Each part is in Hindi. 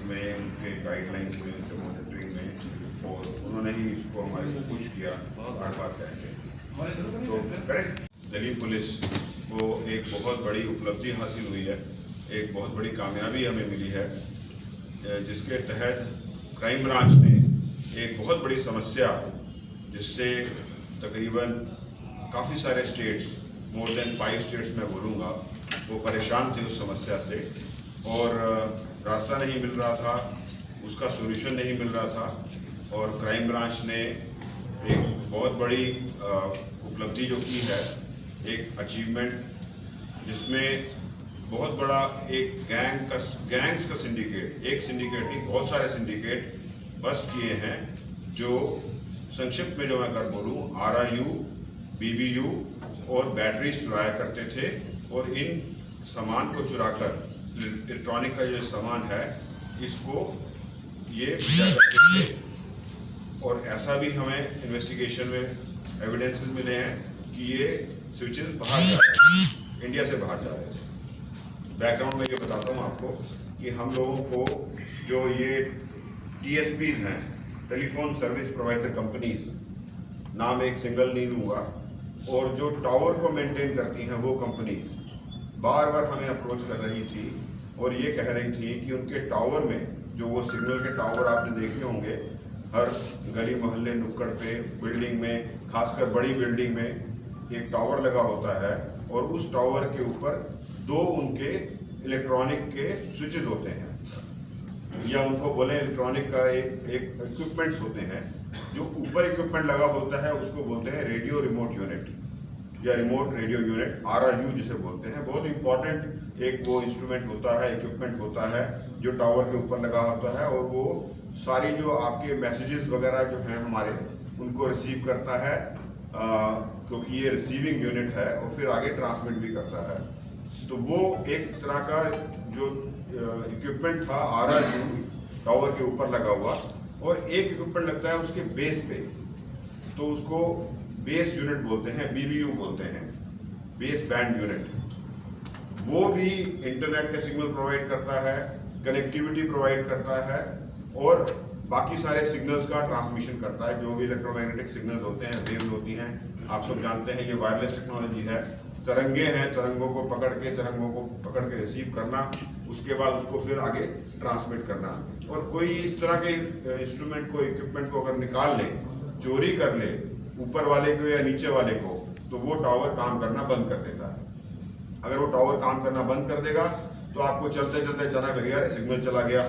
में, उनके गाइडलाइंस में, उनसे मॉनिटरिंग में, और उन्होंने ही इसको हमारे से पुश किया बार बार कहेंगे तो करें। दिल्ली पुलिस को एक बहुत बड़ी उपलब्धि हासिल हुई है, एक बहुत बड़ी कामयाबी हमें मिली है, जिसके तहत क्राइम ब्रांच ने एक बहुत बड़ी समस्या, जिससे तकरीबन काफ़ी सारे स्टेट्स, मोर देन 5 स्टेट्स मैं बोलूँगा, वो परेशान थे उस समस्या से और रास्ता नहीं मिल रहा था, उसका सोल्यूशन नहीं मिल रहा था। और क्राइम ब्रांच ने एक बहुत बड़ी उपलब्धि जो की है, एक अचीवमेंट, जिसमें बहुत बड़ा एक गैंग्स का सिंडिकेट, एक सिंडिकेट नहीं बहुत सारे सिंडिकेट बस्ट किए हैं, जो संक्षिप्त में जो मैं कर बोलूँ RRU, BBU और बैटरीज चुराया करते थे और इन सामान को चुराकर, इलेक्ट्रॉनिक का जो सामान है इसको ये बेचा करते थे। और ऐसा भी हमें इन्वेस्टिगेशन में एविडेंसेस मिले हैं कि ये स्विचेस बाहर जा रहे हैं, इंडिया से बाहर जा रहे थे। बैकग्राउंड में ये बताता हूँ आपको कि हम लोगों को जो ये TSPs हैं, टेलीफोन सर्विस प्रोवाइडर कंपनीज, नाम एक सिंगल नहीं लूँगा, और जो टावर को मेंटेन करती हैं वो कंपनीज बार बार हमें अप्रोच कर रही थी और ये कह रही थी कि उनके टावर में, जो वो सिग्नल के टावर आपने देखे होंगे हर गली मोहल्ले नुक्कड़ पे, बिल्डिंग में, खासकर बड़ी बिल्डिंग में एक टावर लगा होता है और उस टावर के ऊपर 2 उनके इलेक्ट्रॉनिक के स्विचेस होते हैं, या उनको बोले इलेक्ट्रॉनिक का एक इक्विपमेंट्स होते हैं। जो ऊपर इक्विपमेंट लगा होता है उसको बोलते हैं रेडियो रिमोट यूनिट या रिमोट रेडियो यूनिट, RRU जिसे बोलते हैं। बहुत इंपॉर्टेंट एक वो इंस्ट्रूमेंट होता है, इक्विपमेंट होता है जो टावर के ऊपर लगा होता है और वो सारी जो आपके मैसेजेस वगैरह जो हैं हमारे, उनको रिसीव करता है, क्योंकि ये रिसीविंग यूनिट है, और फिर आगे ट्रांसमिट भी करता है। तो वो एक तरह का जो इक्विपमेंट था RRU, टावर के ऊपर लगा हुआ, और एक इक्विपमेंट लगता है उसके बेस पे, तो उसको बेस यूनिट बोलते हैं, BBU बोलते हैं, बेस बैंड यूनिट। वो भी इंटरनेट का सिग्नल प्रोवाइड करता है, कनेक्टिविटी प्रोवाइड करता है और बाकी सारे सिग्नल्स का ट्रांसमिशन करता है। जो भी इलेक्ट्रोमैग्नेटिक सिग्नल्स होते हैं, वेव्स होती हैं, आप सब जानते हैं ये वायरलेस टेक्नोलॉजी है। तरंगे हैं, तरंगों को पकड़ के रिसीव करना, उसके बाद उसको फिर आगे ट्रांसमिट करना। और कोई इस तरह के इंस्ट्रूमेंट को, इक्विपमेंट को अगर निकाल ले, चोरी कर ले ऊपर वाले को या नीचे वाले को, तो वो टावर काम करना बंद कर देता है। अगर वो टावर काम करना बंद कर देगा तो आपको चलते चलते अचानक लगेगा अरे सिग्नल चला गया।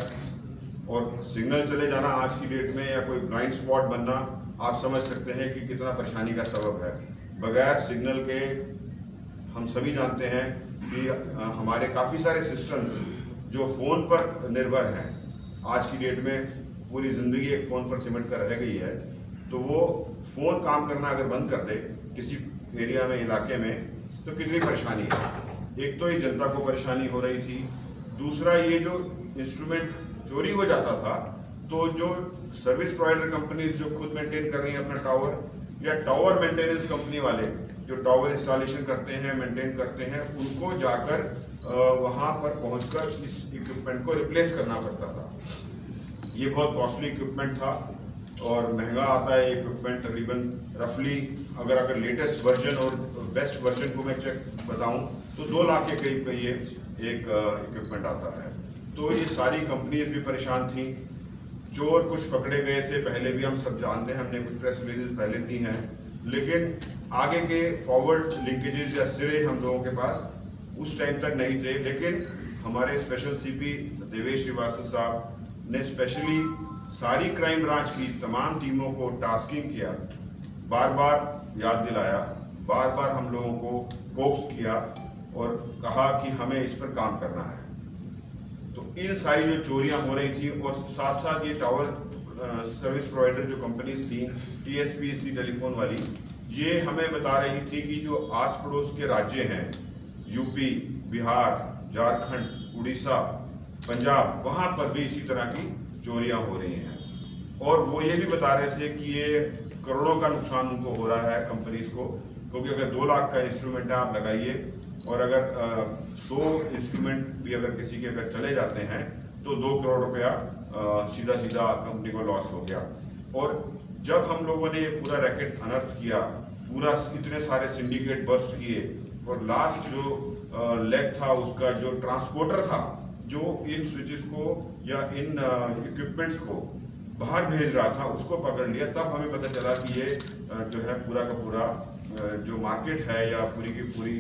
और सिग्नल चले जाना आज की डेट में, या कोई ब्लाइंड स्पॉट बनना, आप समझ सकते हैं कि कितना परेशानी का सबब है। बगैर सिग्नल के हम सभी जानते हैं कि हमारे काफ़ी सारे सिस्टम्स जो फ़ोन पर निर्भर हैं, आज की डेट में पूरी ज़िंदगी एक फ़ोन पर सिमट कर रह गई है, तो वो फ़ोन काम करना अगर बंद कर दे किसी एरिया में, इलाके में, तो कितनी परेशानी है। एक तो ये जनता को परेशानी हो रही थी, दूसरा ये जो इंस्ट्रूमेंट चोरी हो जाता था, तो जो सर्विस प्रोवाइडर कंपनीज जो खुद मेंटेन कर रही हैं अपना टावर, या टावर मेंटेनेंस कंपनी वाले जो टावर इंस्टॉलेशन करते हैं, मेंटेन करते हैं, उनको जाकर वहाँ पर पहुँचकर इस इक्विपमेंट को रिप्लेस करना पड़ता था। ये बहुत कॉस्टली इक्विपमेंट था और महंगा आता है इक्विपमेंट। तकरीबन रफली अगर लेटेस्ट वर्जन और बेस्ट वर्जन को मैं बताऊं तो 2 लाख के करीब का ये एक इक्विपमेंट आता है। तो ये सारी कंपनीज भी परेशान थी। चोर कुछ पकड़े गए थे, पहले भी हम सब जानते हैं, हमने कुछ प्रेस रिलीजेस पहले दी हैं, लेकिन आगे के फॉरवर्ड लिंकेजेस या सिरे हम लोगों के पास उस टाइम तक नहीं थे। लेकिन हमारे स्पेशल CP देवेश श्रीवास्तव साहब ने स्पेशली सारी क्राइम ब्रांच की तमाम टीमों को टास्किंग किया, बार बार याद दिलाया, बार बार हम लोगों को कोक्स किया और कहा कि हमें इस पर काम करना है। तो इन सारी जो चोरियां हो रही थी, और साथ साथ ये टावर सर्विस प्रोवाइडर जो कंपनीज थी, TSPs थी टेलीफोन वाली, ये हमें बता रही थी कि जो आस पड़ोस के राज्य हैं, UP, बिहार, झारखंड, उड़ीसा, पंजाब, वहाँ पर भी इसी तरह की चोरियां हो रही हैं। और वो ये भी बता रहे थे कि ये करोड़ों का नुकसान उनको हो रहा है कंपनीज को, क्योंकि अगर 2 लाख का इंस्ट्रूमेंट है आप लगाइए, और अगर 100 इंस्ट्रूमेंट भी अगर किसी के अगर चले जाते हैं तो 2 करोड़ रुपया सीधा सीधा कंपनी को लॉस हो गया। और जब हम लोगों ने ये पूरा रैकेट अनर्थ किया, पूरा इतने सारे सिंडिकेट बस्ट किए, और लास्ट जो लेग था उसका, जो ट्रांसपोर्टर था जो इन स्विचेस को या इन इक्विपमेंट्स को बाहर भेज रहा था, उसको पकड़ लिया, तब हमें पता चला कि ये जो है पूरा का पूरा जो मार्केट है या पूरी की पूरी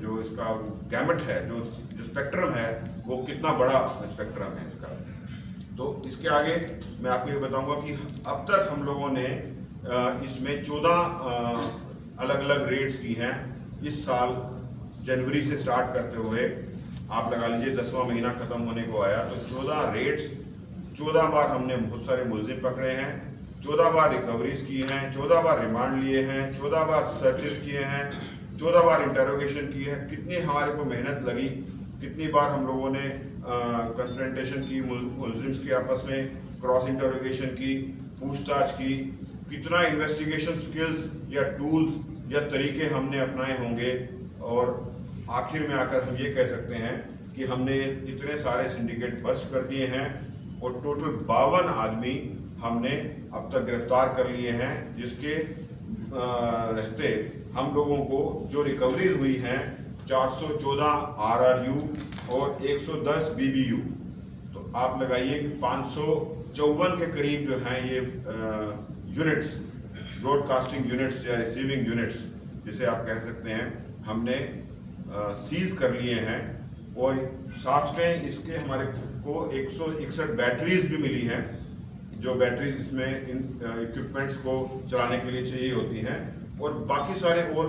जो इसका गैमेट है, जो स्पेक्ट्रम है, वो कितना बड़ा स्पेक्ट्रम है इसका। तो इसके आगे मैं आपको ये बताऊंगा कि अब तक हम लोगों ने इसमें 14 अलग अलग रेट्स की हैं। इस साल जनवरी से स्टार्ट करते हुए आप लगा लीजिए 10वां महीना खत्म होने को आया, तो 14 रेट्स, 14 बार हमने बहुत सारे मुलजिम पकड़े हैं, 14 बार रिकवरीज की हैं, 14 बार रिमांड लिए हैं, 14 बार सर्चेस किए हैं, 14 बार इंटरोगेशन की है। कितनी हमारे को मेहनत लगी, कितनी बार हम लोगों ने कन्फ्रंटेशन की, मुलजिम्स के आपस में क्रॉस इंटरोगेशन की, पूछताछ की, कितना इन्वेस्टिगेशन स्किल्स या टूल्स या तरीके हमने अपनाए होंगे, और आखिर में आकर हम ये कह सकते हैं कि हमने इतने सारे सिंडिकेट बस्ट कर दिए हैं, और टोटल 52 आदमी हमने अब तक गिरफ्तार कर लिए हैं, जिसके रहते हम लोगों को जो रिकवरीज हुई हैं 414 RRU और 110 BBU, तो आप लगाइए कि 554 के करीब जो हैं ये यूनिट्स, ब्रॉडकास्टिंग यूनिट्स या रिसीविंग यूनिट्स जिसे आप कह सकते हैं, हमने सीज कर लिए हैं। और साथ में इसके हमारे को 161 बैटरीज भी मिली हैं, जो बैटरीज इसमें इन इक्विपमेंट्स को चलाने के लिए चाहिए होती हैं, और बाकी सारे और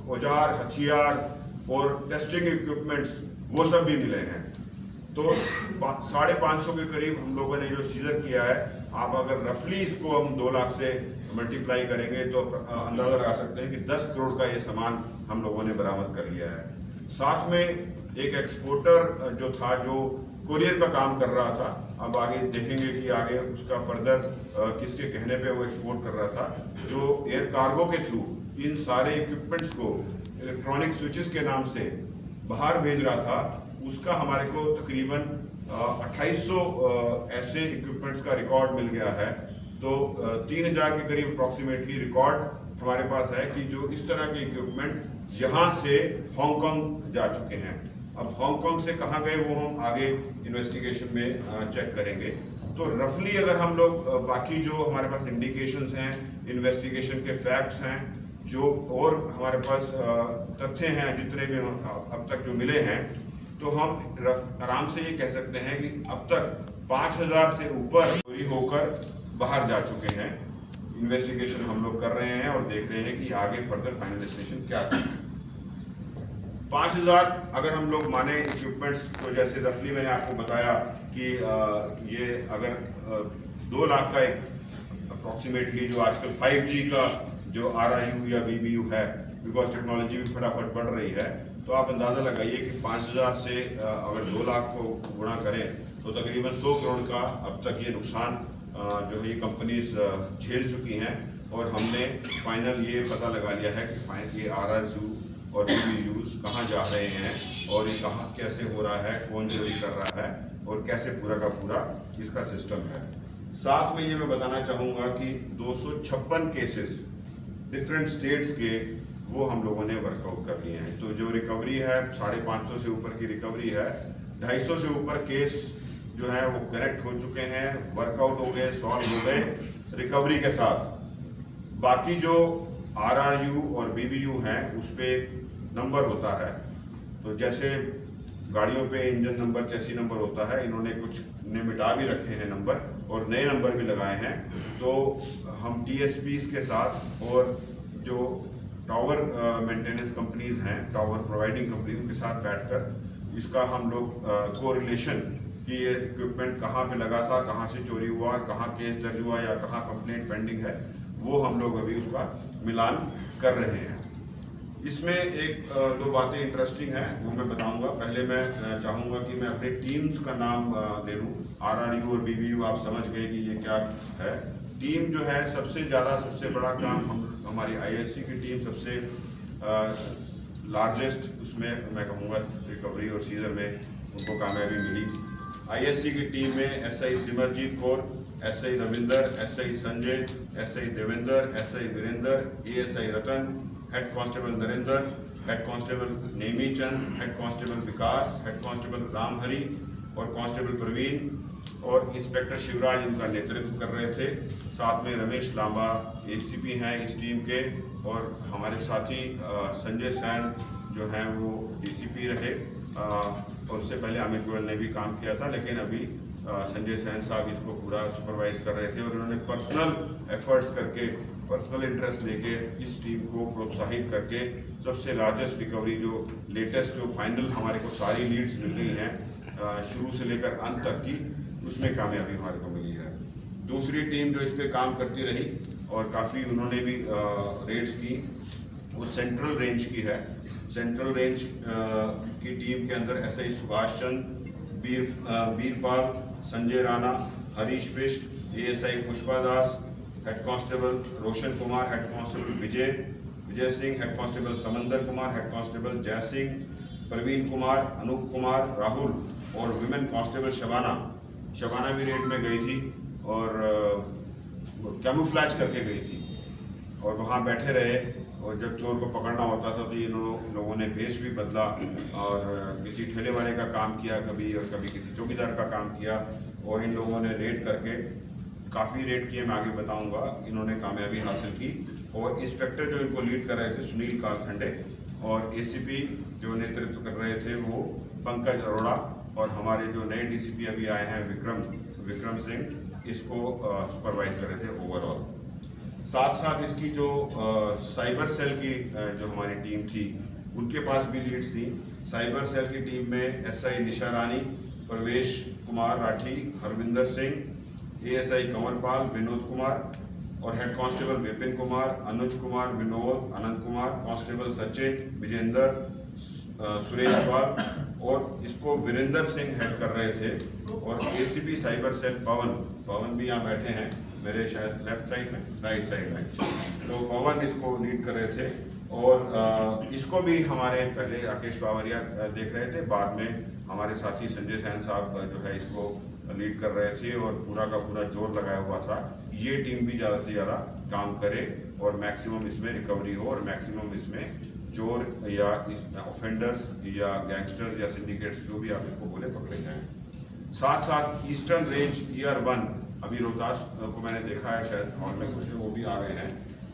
औजार, हथियार और टेस्टिंग इक्विपमेंट्स वो सब भी मिले हैं। तो 550 के करीब हम लोगों ने जो सीजर किया है, आप अगर रफली इसको हम 2 लाख से मल्टीप्लाई करेंगे तो अंदाजा लगा सकते हैं कि 10 करोड़ का ये सामान हम लोगों ने बरामद कर लिया है। साथ में एक एक्सपोर्टर जो था, जो कुरियर का काम कर रहा था, अब आगे देखेंगे कि आगे उसका फर्दर किसके कहने पे वो एक्सपोर्ट कर रहा था, जो एयर कार्गो के थ्रू इन सारे इक्विपमेंट्स को इलेक्ट्रॉनिक स्विचेस के नाम से बाहर भेज रहा था, उसका हमारे को तकरीबन 2800 ऐसे इक्विपमेंट्स का रिकॉर्ड मिल गया है। तो 3000 के करीब अप्रॉक्सीमेटली रिकॉर्ड हमारे पास है कि जो इस तरह के इक्विपमेंट यहाँ से हांगकांग जा चुके हैं। अब हांगकांग से कहाँ गए वो हम आगे इन्वेस्टिगेशन में चेक करेंगे। तो रफली अगर हम लोग बाकी जो हमारे पास इंडिकेशंस हैं, इन्वेस्टिगेशन के फैक्ट्स हैं, जो और हमारे पास तथ्य हैं जितने भी अब तक जो मिले हैं, तो हम आराम से ये कह सकते हैं कि अब तक 5000 से ऊपर चोरी होकर बाहर जा चुके हैं। इन्वेस्टिगेशन हम लोग कर रहे हैं और देख रहे हैं कि आगे फर्दर फाइनल डेस्टिनेशन क्या है। 5000 अगर हम लोग माने इक्विपमेंट्स, तो जैसे रफली मैंने आपको बताया कि ये अगर 2 लाख का एक अप्रॉक्सीमेटली जो आजकल 5G का जो RRU या BBU है, बिकॉज टेक्नोलॉजी भी फटाफट बढ़ रही है, तो आप अंदाज़ा लगाइए कि 5000 से अगर 2 लाख को गुणा करें तो तकरीबन 100 करोड़ का अब तक ये नुकसान जो है ये कंपनीज झेल चुकी हैं। और हमने फाइनल ये पता लगा लिया है कि ये RRU और BBUs कहाँ जा रहे हैं, और ये कहाँ कैसे हो रहा है, कौन चोरी कर रहा है, और कैसे पूरा का पूरा इसका सिस्टम है। साथ में ये मैं बताना चाहूँगा कि 256 केसेस डिफरेंट स्टेट्स के वो हम लोगों ने वर्कआउट कर लिए हैं। तो जो रिकवरी है 550 से ऊपर की रिकवरी है, 250 से ऊपर केस जो है वो कनेक्ट हो चुके हैं, वर्कआउट हो गए, सॉल्व हो गए रिकवरी के साथ। बाकी जो RRU और BBU हैं उस पर नंबर होता है, तो जैसे गाड़ियों पे इंजन नंबर, चेसी नंबर होता है, इन्होंने कुछ ने मिटा भी रखे हैं नंबर और नए नंबर भी लगाए हैं। तो हम TSPs के साथ और जो टावर मेंटेनेंस कंपनीज हैं, टावर प्रोवाइडिंग कंपनी, उनके साथ बैठकर इसका हम लोग कोरिलेशन कि ये इक्विपमेंट कहाँ पे लगा था, कहाँ से चोरी हुआ, कहाँ केस दर्ज हुआ या कहाँ कंप्लेंट पेंडिंग है, वो हम लोग अभी उसका मिलान कर रहे हैं। इसमें एक दो बातें इंटरेस्टिंग हैं, वो मैं बताऊंगा। पहले मैं चाहूँगा कि मैं अपने टीम्स का नाम दे दूँ। RRU और BBU आप समझ गए कि ये क्या है। टीम जो है सबसे ज़्यादा, सबसे बड़ा काम हमारी ISC की टीम सबसे लार्जेस्ट, उसमें मैं कहूँगा रिकवरी और सीजर में उनको कामयाबी मिली। आईएससी की टीम में SI Simarjeet Kaur, SI Ravinder, SI Sanjay, SI Devendra, SI Virendra, ASI Ratan, head constable Narendra, head constable Nemichand, head constable Vikas, head constable Ramhari और कांस्टेबल प्रवीण और इंस्पेक्टर शिवराज इनका नेतृत्व कर रहे थे। साथ में रमेश लांबा एसीपी हैं इस टीम के, और हमारे साथी संजय सैन जो हैं वो डीसीपी रहे, और उससे पहले अमित गोयल ने भी काम किया था, लेकिन अभी संजय सैन साहब इसको पूरा सुपरवाइज कर रहे थे। और इन्होंने पर्सनल एफर्ट्स करके, पर्सनल इंटरेस्ट लेके इस टीम को प्रोत्साहित करके सबसे लार्जेस्ट रिकवरी, जो लेटेस्ट, जो फाइनल हमारे को सारी लीड्स मिल रही हैं शुरू से लेकर अंत तक की, उसमें कामयाबी हमारे को मिली है। दूसरी टीम जो इस पर काम करती रही और काफ़ी उन्होंने भी रेड्स की, वो सेंट्रल रेंज की है। सेंट्रल रेंज की टीम के अंदर एसआई सुभाष चंद, बीरपाल, संजय राणा, हरीश बिष्ट, एएसआई पुष्पा दास, head constable Roshan Kumar, head constable Vijay Singh, head constable समंदर कुमार, हेड कांस्टेबल जय सिंह, प्रवीण कुमार, अनूप कुमार, राहुल और विमेन कांस्टेबल शबाना भी रेड में गई थी और कैमोफ्लेज करके गई थी और वहाँ बैठे रहे। और जब चोर को पकड़ना होता था तो इन लोगों ने भेष भी बदला और किसी ठेले वाले का काम किया कभी, और कभी किसी चौकीदार का काम किया, और इन लोगों ने रेड करके काफ़ी रेड किए, मैं आगे बताऊंगा। इन्होंने कामयाबी हासिल की। और इंस्पेक्टर जो इनको लीड कर रहे थे सुनील कालखंडे, और एसीपी जो नेतृत्व कर रहे थे वो पंकज अरोड़ा, और हमारे जो नए डीसीपी अभी आए हैं विक्रम सिंह, इसको सुपरवाइज कर रहे थे ओवरऑल। साथ साथ इसकी जो साइबर सेल की जो हमारी टीम थी, उनके पास भी लीड्स थी। साइबर सेल की टीम में एसआई निशा रानी, प्रवेश कुमार राठी, हरविंदर सिंह, एएसआई कंवरपाल, विनोद कुमार और हेड कांस्टेबल विपिन कुमार, अनुज कुमार, विनोद, अनंत कुमार, कांस्टेबल सचिन, विजेंद्र, सुरेश पाल, और इसको वीरेंद्र सिंह हेड कर रहे थे। और एसीपी साइबर सेल पवन भी यहाँ बैठे हैं मेरे शायद लेफ्ट साइड में, राइट साइड में, तो पवन इसको लीड कर रहे थे। और इसको भी हमारे पहले राकेश बावरिया देख रहे थे, बाद में हमारे साथी संजय सैन साहब जो है इसको लीड कर रहे थे और पूरा का पूरा जोर लगाया हुआ था ये टीम भी ज़्यादा से ज़्यादा काम करे और मैक्सिमम इसमें रिकवरी हो और मैक्सिमम इसमें चोर या ऑफेंडर्स या गैंगस्टर्स या सिंडिकेट्स जो भी आप इसको बोले पकड़े जाएं। साथ साथ ईस्टर्न रेंज ईयर 1 अभी रोहतास को मैंने देखा है, शायद हॉल में कुछ वो भी आ गए हैं,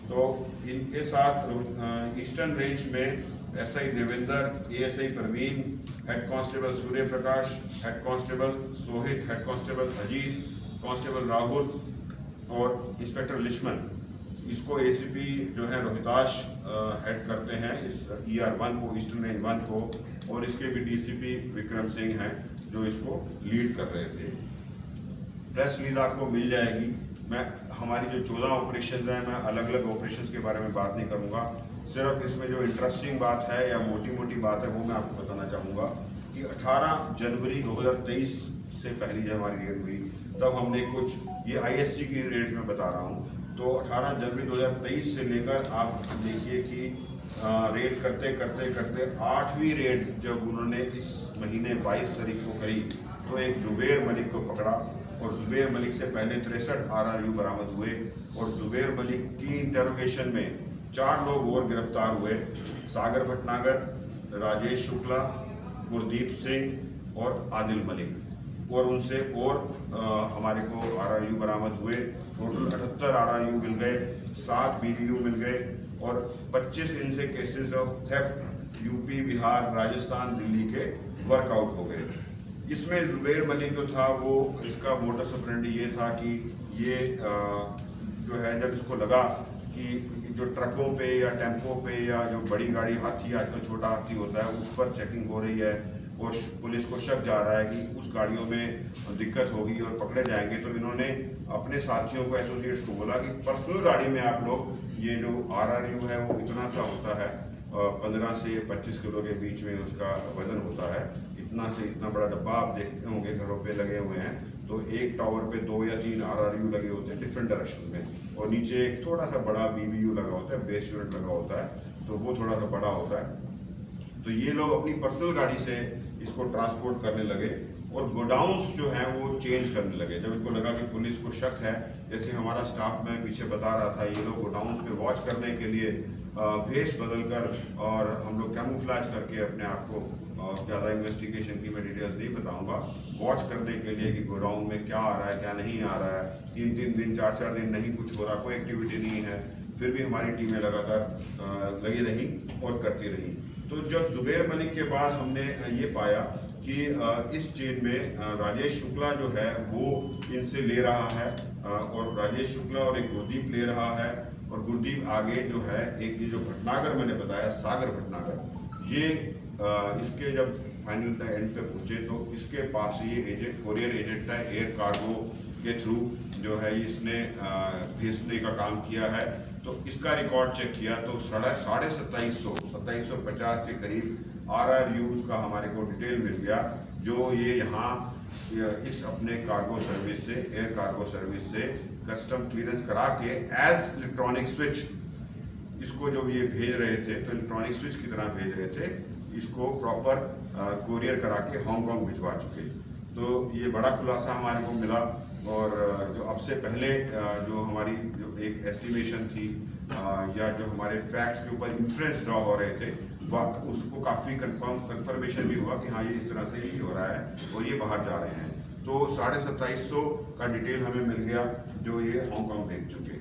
तो इनके साथ ईस्टर्न रेंज में SI Devendra, ASI Praveen, head constable Surya Prakash, head constable Sohit, head constable Ajeet, constable Rahul और इंस्पेक्टर लिचमन, इसको एसीपी जो है रोहतास हेड करते हैं इस ईआर 1 को, ईस्टर्न रेंज 1 को, और इसके भी डीसीपी विक्रम सिंह हैं जो इसको लीड कर रहे थे। प्रेस रिलीज आपको मिल जाएगी। मैं हमारी जो 14 ऑपरेशंस हैं, मैं अलग अलग ऑपरेशंस के बारे में बात नहीं करूंगा, सिर्फ इसमें जो इंटरेस्टिंग बात है या मोटी मोटी बात है वो मैं आपको बताना चाहूँगा कि 18 जनवरी 2023 से पहली जब हमारी रेड हुई तब हमने कुछ, ये आईएससी की रेड्स में बता रहा हूँ, तो 18 जनवरी 2023 से लेकर आप देखिए कि रेड करते करते करते 8वीं रेड जब उन्होंने इस महीने 22 तारीख को करी तो एक जुबैर मलिक को पकड़ा और जुबैर मलिक से पहले 63 RRU बरामद हुए और जुबैर मलिक की इंटेरोगेशन में 4 लोग और गिरफ्तार हुए, सागर भटनागर, राजेश शुक्ला, गुरदीप सिंह और आदिल मलिक, और उनसे और हमारे को RRU बरामद हुए। टोटल 78 RRU मिल गए, 7 BDU मिल गए और 25 इनसे cases of theft UP, Bihar, Rajasthan, Delhi के वर्कआउट हो गए। इसमें जुबैर मलिक जो था वो, इसका मोटस ऑपरेंडी ये था कि ये जो है जब इसको लगा कि जो ट्रकों पे या टेम्पो पे या जो बड़ी गाड़ी हाथी, आजकल छोटा हाथी होता है, उस पर चेकिंग हो रही है और पुलिस को शक जा रहा है कि उस गाड़ियों में दिक्कत होगी और पकड़े जाएंगे, तो इन्होंने अपने साथियों को, एसोसिएट्स को बोला कि पर्सनल गाड़ी में आप लोग, ये जो RRU है वो इतना सा होता है, 15 से 25 किलो के बीच में उसका वजन होता है, इतना से इतना बड़ा डब्बा आप देखते होंगे घरों पे लगे हुए हैं, तो एक टावर पे 2 या 3 RRU लगे होते हैं डिफरेंट डायरेक्शन में, और नीचे एक थोड़ा सा बड़ा BBU लगा होता है, बेस यूनिट लगा होता है, तो वो थोड़ा सा बड़ा होता है। तो ये लोग अपनी पर्सनल गाड़ी से इसको ट्रांसपोर्ट करने लगे और गोडाउन्स जो हैं वो चेंज करने लगे। जब इनको लगा कि पुलिस को शक है, जैसे हमारा स्टाफ मैं पीछे बता रहा था, ये लोग गोडाउन्स पे वॉच करने के लिए भेष बदल कर और हम लोग कैमोफ्लेज करके अपने आप को, ज़्यादा इन्वेस्टिगेशन की मैं डिटेल्स नहीं बताऊंगा, वॉच करने के लिए कि गोडाउन में क्या आ रहा है क्या नहीं आ रहा है। 3-3 दिन 4-4 दिन नहीं कुछ हो रहा, कोई एक्टिविटी नहीं है, फिर भी हमारी टीमें लगातार लगी रही और करती रही। तो जब जुबैर मलिक के बाद हमने ये पाया कि इस चेन में राजेश शुक्ला जो है वो इनसे ले रहा है, और राजेश शुक्ला और एक गुरदीप ले रहा है, और गुरदीप आगे जो है एक ये जो भटनागर मैंने बताया, सागर भटनागर, ये इसके जब फाइनल एंड पे पहुंचे तो इसके पास ये एजेंट, कोरियर एजेंट है, एयर कार्गो के थ्रू जो है इसने भेजने का काम किया है। तो इसका रिकॉर्ड चेक किया तो 2750 के करीब RRUs का हमारे को डिटेल मिल गया, जो ये यहाँ इस अपने कार्गो सर्विस से, एयर कार्गो सर्विस से कस्टम क्लियरेंस करा के एज इलेक्ट्रॉनिक स्विच इसको जब ये भेज रहे थे तो इलेक्ट्रॉनिक स्विच की तरह भेज रहे थे, इसको प्रॉपर कोरियर करा के हांगकांग भिजवा चुके। तो ये बड़ा खुलासा हमारे को मिला, और जो अब से पहले जो हमारी जो एक एस्टिमेशन थी या जो हमारे फैक्ट्स के ऊपर इंफ्रेंस ड्रॉ हो रहे थे, उसको काफ़ी कंफर्मेशन भी हुआ कि हाँ ये इस तरह से ही हो रहा है और ये बाहर जा रहे हैं। तो 2750 का डिटेल हमें मिल गया जो ये हांगकांग भेज चुके।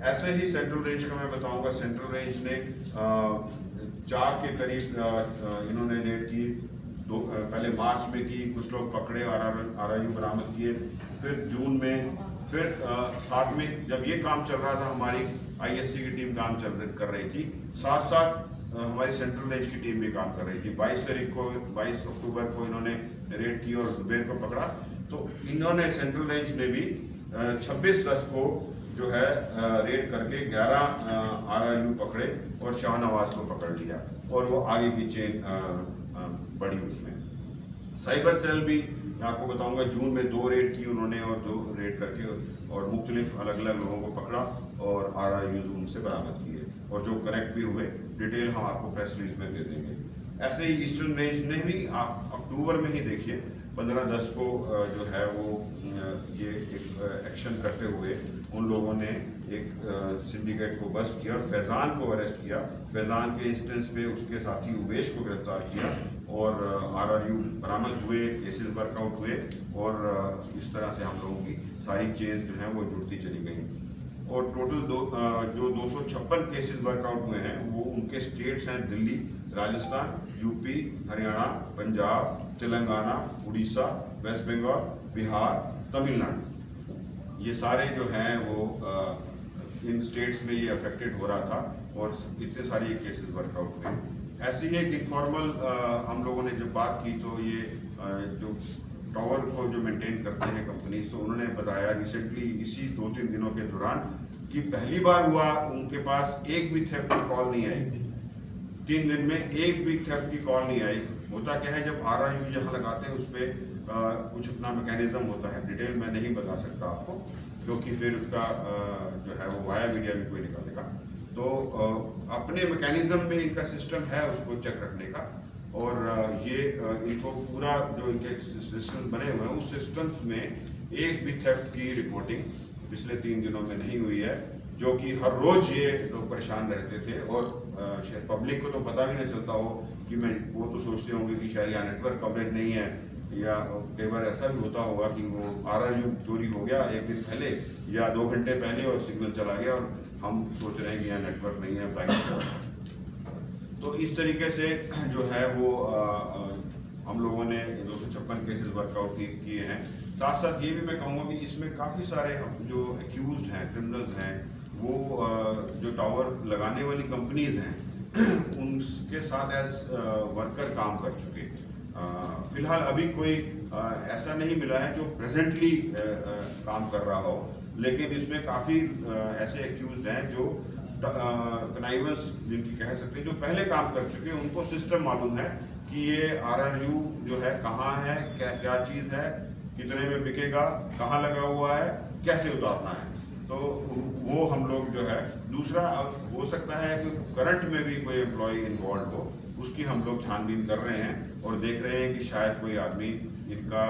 ऐसे ही सेंट्रल रेंज का मैं बताऊंगा। सेंट्रल रेंज ने 4 के करीब इन्होंने रेड की, पहले मार्च में की, कुछ लोग पकड़े, RRU बरामद किए, फिर जून में, फिर साथ में जब ये काम चल रहा था हमारी ISC की टीम काम कर रही थी, साथ साथ हमारी सेंट्रल रेंज की टीम भी काम कर रही थी। 22 अक्टूबर को इन्होंने रेड की और जुबैर को पकड़ा। तो इन्होंने सेंट्रल रेंज ने भी 26/10 को जो है रेड करके 11 RRU पकड़े और शाहनवाज को पकड़ लिया, और वो आगे की चेन बढ़ी उसमें। साइबर सेल भी मैं आपको बताऊंगा, जून में 2 रेड की उन्होंने, और 2 रेड करके और मुख्तलिफ अलग अलग लोगों को पकड़ा और RRUs उनसे बरामद किए, और जो करेक्ट भी हुए डिटेल हम आपको प्रेस रिलीज में दे देंगे। ऐसे ही ईस्टर्न रेंज ने भी आप अक्टूबर में ही देखिए 15/10 को जो है वो ये एक एक्शन करते हुए उन लोगों ने एक सिंडिकेट को बस्ट किया और फैज़ान को अरेस्ट किया। फैज़ान के इंस्टेंस पे उसके साथी उवेश को गिरफ्तार किया और RRU बरामद हुए, केसेस वर्कआउट हुए, और इस तरह से हम लोगों की सारी चेन्स जो हैं वो जुड़ती चली गई। और टोटल जो 256 केसेस वर्कआउट हुए हैं वो उनके स्टेट्स हैं दिल्ली, राजस्थान, यूपी, हरियाणा, पंजाब, तेलंगाना, उड़ीसा, वेस्ट बंगाल, बिहार, तमिलनाडु। ये सारे जो हैं वो इन स्टेट्स में ये अफेक्टेड हो रहा था, और कितने सारे ये केसेस वर्कआउट हुए। ऐसे ही एक इनफॉर्मल हम लोगों ने जब बात की तो ये जो टावर को जो मेंटेन करते हैं कंपनीज, तो उन्होंने बताया रिसेंटली इसी 2-3 दिनों के दौरान कि पहली बार हुआ उनके पास एक भी थेफ्ट की कॉल नहीं आई। 3 दिन में एक भी थेफ्ट की कॉल नहीं आई। होता क्या है, जब RRU यहाँ लगाते हैं उस पर कुछ अपना मैकेनिज्म होता है, डिटेल मैं नहीं बता सकता आपको क्योंकि फिर उसका जो है वो वाया मीडिया भी कोई निकालेगा। तो अपने मैकेनिज्म में इनका सिस्टम है उसको चेक रखने का, और ये इनको पूरा जो इनके सिस्टम बने हुए हैं उस सिस्टम्स में एक भी थेफ्ट की रिपोर्टिंग पिछले 3 दिनों में नहीं हुई है, जो कि हर रोज ये लोग परेशान रहते थे। और शायद पब्लिक को तो पता भी नहीं चलता हो कि वो तो सोचते होंगे कि शायद यहाँ नेटवर्क कवरेज नहीं है, या कई बार ऐसा भी होता होगा कि वो RRU चोरी हो गया 1 दिन पहले या 2 घंटे पहले और सिग्नल चला गया और हम सोच रहे हैं कि यहाँ नेटवर्क नहीं है, ब्लाइंड। तो इस तरीके से जो है वो हम लोगों ने 256 केसेस वर्कआउट किए हैं। साथ साथ ये भी मैं कहूँगा कि इसमें काफ़ी सारे जो एक्यूज्ड हैं, क्रिमिनल्स हैं, वो जो टावर लगाने वाली कंपनीज हैं उनके साथ एज वर्कर काम कर चुके। फिलहाल अभी कोई ऐसा नहीं मिला है जो प्रेजेंटली काम कर रहा हो, लेकिन इसमें काफ़ी ऐसे एक्यूज्ड हैं जो कनाइवर्स जिनकी कह सकते हैं, जो पहले काम कर चुके हैं, उनको सिस्टम मालूम है कि ये RRU जो है कहाँ है, क्या चीज़ है, कितने में बिकेगा, कहाँ लगा हुआ है, कैसे उतारना है। तो वो हम लोग जो है, दूसरा हो सकता है कि करंट में भी कोई एम्प्लॉय इन्वॉल्व हो, उसकी हम लोग छानबीन कर रहे हैं और देख रहे हैं कि शायद कोई आदमी इनका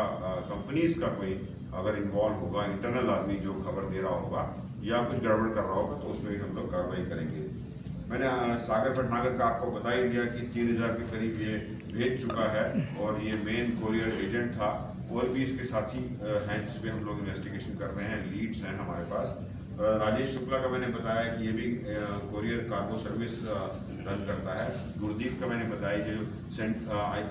कंपनीज का कोई अगर इन्वॉल्व होगा, इंटरनल आदमी जो खबर दे रहा होगा या कुछ गड़बड़ कर रहा होगा, तो उसमें भी हम लोग कार्रवाई करेंगे। मैंने सागर भटनागर का आपको बता ही दिया कि 3000 के करीब ये भेज चुका है और ये मेन कोरियर एजेंट था। और भी इसके साथी हैं जिस पे हम लोग इन्वेस्टिगेशन कर रहे हैं, लीड्स हैं हमारे पास। राजेश शुक्ला का मैंने बताया कि ये भी कोरियर कार्गो सर्विस रन करता है। गुरदीप का मैंने बताया कि जो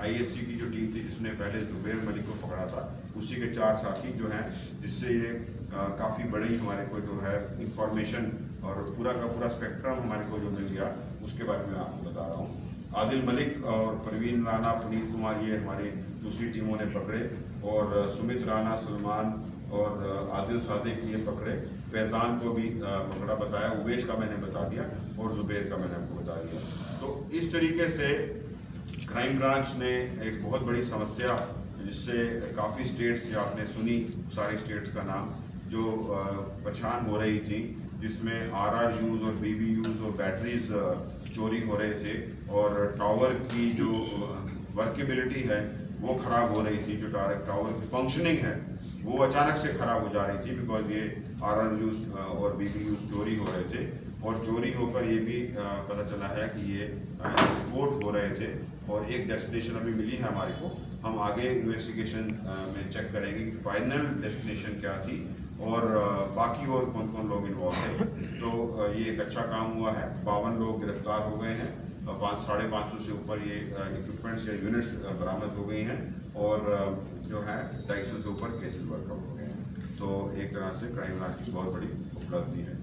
ISC की जो टीम थी जिसने पहले जुबैर मलिक को पकड़ा था, उसी के 4 साथी जो हैं, जिससे ये काफ़ी बड़ी हमारे को जो है इंफॉर्मेशन और पूरा का पूरा स्पेक्ट्रम हमारे को जो मिल गया, उसके बारे में आपको बता रहा हूँ। आदिल मलिक और परवीन राणा, पुनीत कुमार, ये हमारी दूसरी टीमों ने पकड़े, और सुमित राणा, सलमान और आदिल सादिक ये पकड़े। फैज़ान को भी पकड़ा बताया, उवेश का मैंने बता दिया और जुबैर का मैंने आपको बता दिया। तो इस तरीके से क्राइम ब्रांच ने एक बहुत बड़ी समस्या, जिससे काफ़ी स्टेट्स, या आपने सुनी सारी स्टेट्स का नाम, जो परेशान हो रही थी, जिसमें RRUs और BBUs और बैटरीज चोरी हो रहे थे, और टावर की जो वर्केबिलिटी है वो ख़राब हो रही थी। जो टावर की फंक्शनिंग है वो अचानक से ख़राब हो जा रही थी, बिकॉज ये RRUs और BBUs चोरी हो रहे थे। और चोरी होकर ये भी पता चला है कि ये एक्सपोर्ट हो रहे थे, और एक डेस्टिनेशन अभी मिली है हमारे को। हम आगे इन्वेस्टिगेशन में चेक करेंगे कि फाइनल डेस्टिनेशन क्या थी, और बाकी और कौन कौन लोग इन्वॉल्व थे। तो ये एक अच्छा काम हुआ है। 52 लोग गिरफ्तार हो गए हैं, 550 से ऊपर ये इक्विपमेंट्स या यूनिट्स बरामद हो गई हैं, और जो है 250 से ऊपर केसेस वर्कआउट हो गए हैं। तो एक तरह से क्राइम ब्रांच की बहुत बड़ी उपलब्धि है।